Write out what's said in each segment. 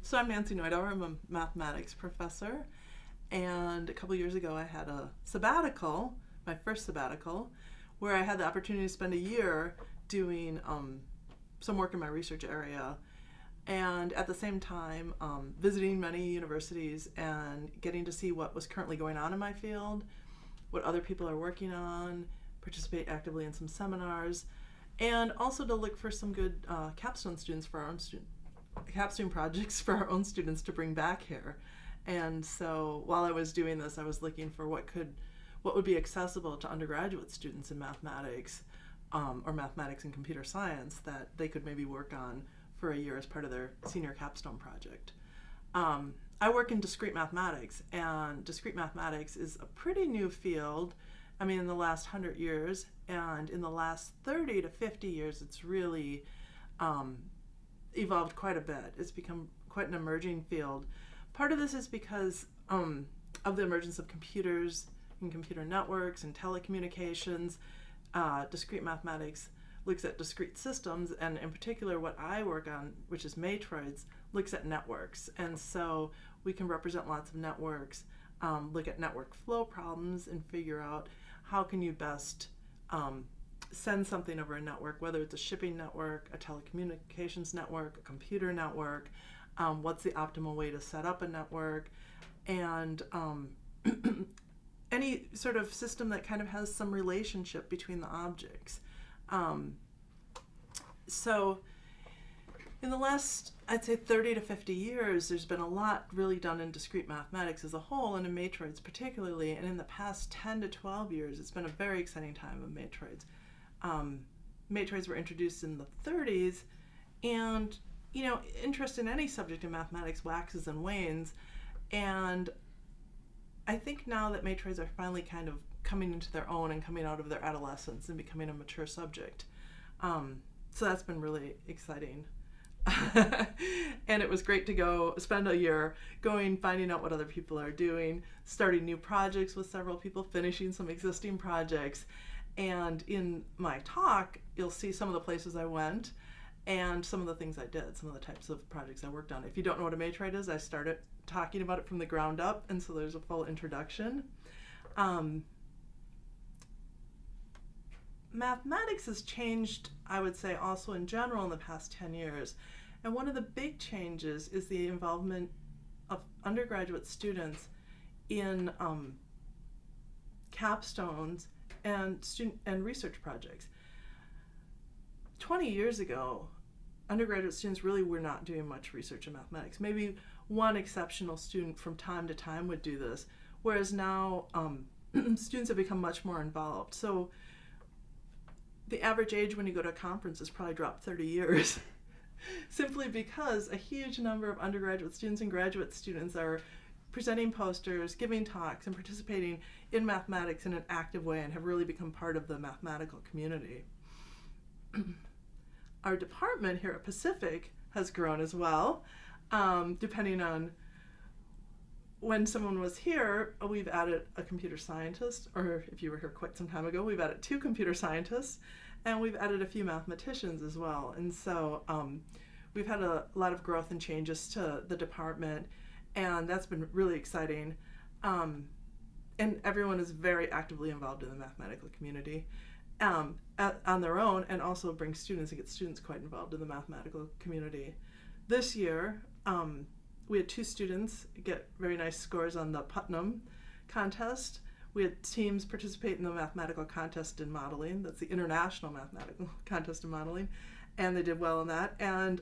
So I'm Nancy Neudauer. I'm a mathematics professor, and a couple years ago I had a sabbatical, my first sabbatical, where I had the opportunity to spend a year doing some work in my research area, and at the same time visiting many universities and getting to see what was currently going on in my field, what other people are working on, participate actively in some seminars, and also to look for some good capstone students for our own capstone projects for our own students to bring back here. And so while I was doing this, I was looking for what would be accessible to undergraduate students in mathematics, or mathematics and computer science, that they could maybe work on for a year as part of their senior capstone project. I work in discrete mathematics, and discrete mathematics is a pretty new field. I mean, in the last 100 years, and in the last 30 to 50 years, it's really evolved quite a bit. It's become quite an emerging field. Part of this is because of the emergence of computers and computer networks and telecommunications. Discrete mathematics looks at discrete systems, and in particular what I work on, which is Matroids, looks at networks. And so we can represent lots of networks, look at network flow problems, and figure out how can you best send something over a network, whether it's a shipping network, a telecommunications network, a computer network, what's the optimal way to set up a network, and any sort of system that kind of has some relationship between the objects. So in the last, I'd say 30 to 50 years, there's been a lot really done in discrete mathematics as a whole, and in matroids particularly, and in the past 10 to 12 years, it's been a very exciting time of matroids. Matroids were introduced in the 30s, and interest in any subject in mathematics waxes and wanes, and I think now that matroids are finally kind of coming into their own and coming out of their adolescence and becoming a mature subject. So that's been really exciting. And it was great to go spend a year finding out what other people are doing, starting new projects with several people, finishing some existing projects. And in my talk, you'll see some of the places I went and some of the things I did, some of the types of projects I worked on. If you don't know what a matroid is, I started talking about it from the ground up, and so there's a full introduction. Mathematics has changed, I would say, also in general in the past 10 years. And one of the big changes is the involvement of undergraduate students in capstones and research projects. 20 years ago, undergraduate students really were not doing much research in mathematics. Maybe one exceptional student from time to time would do this, whereas now students have become much more involved. So the average age when you go to a conference has probably dropped 30 years, simply because a huge number of undergraduate students and graduate students are presenting posters, giving talks, and participating in mathematics in an active way, and have really become part of the mathematical community. Our department here at Pacific has grown as well. Depending on when someone was here, we've added a computer scientist, or if you were here quite some time ago, we've added 2 computer scientists, and we've added a few mathematicians as well. And so we've had a lot of growth and changes to the department, and that's been really exciting. And everyone is very actively involved in the mathematical community on their own, and also bring students and get students quite involved in the mathematical community. This year, we had 2 students get very nice scores on the Putnam contest. We had teams participate in the mathematical contest in modeling. That's the International Mathematical Contest in Modeling, and they did well in that. And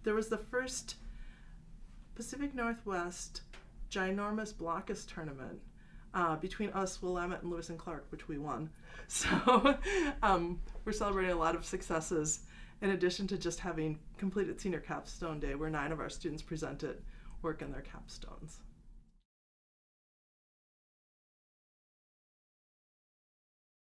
there was the first Pacific Northwest ginormous Blockus tournament between us, Willamette, and Lewis and Clark, which we won. So we're celebrating a lot of successes, in addition to just having completed senior capstone day, where 9 of our students presented work in their capstones.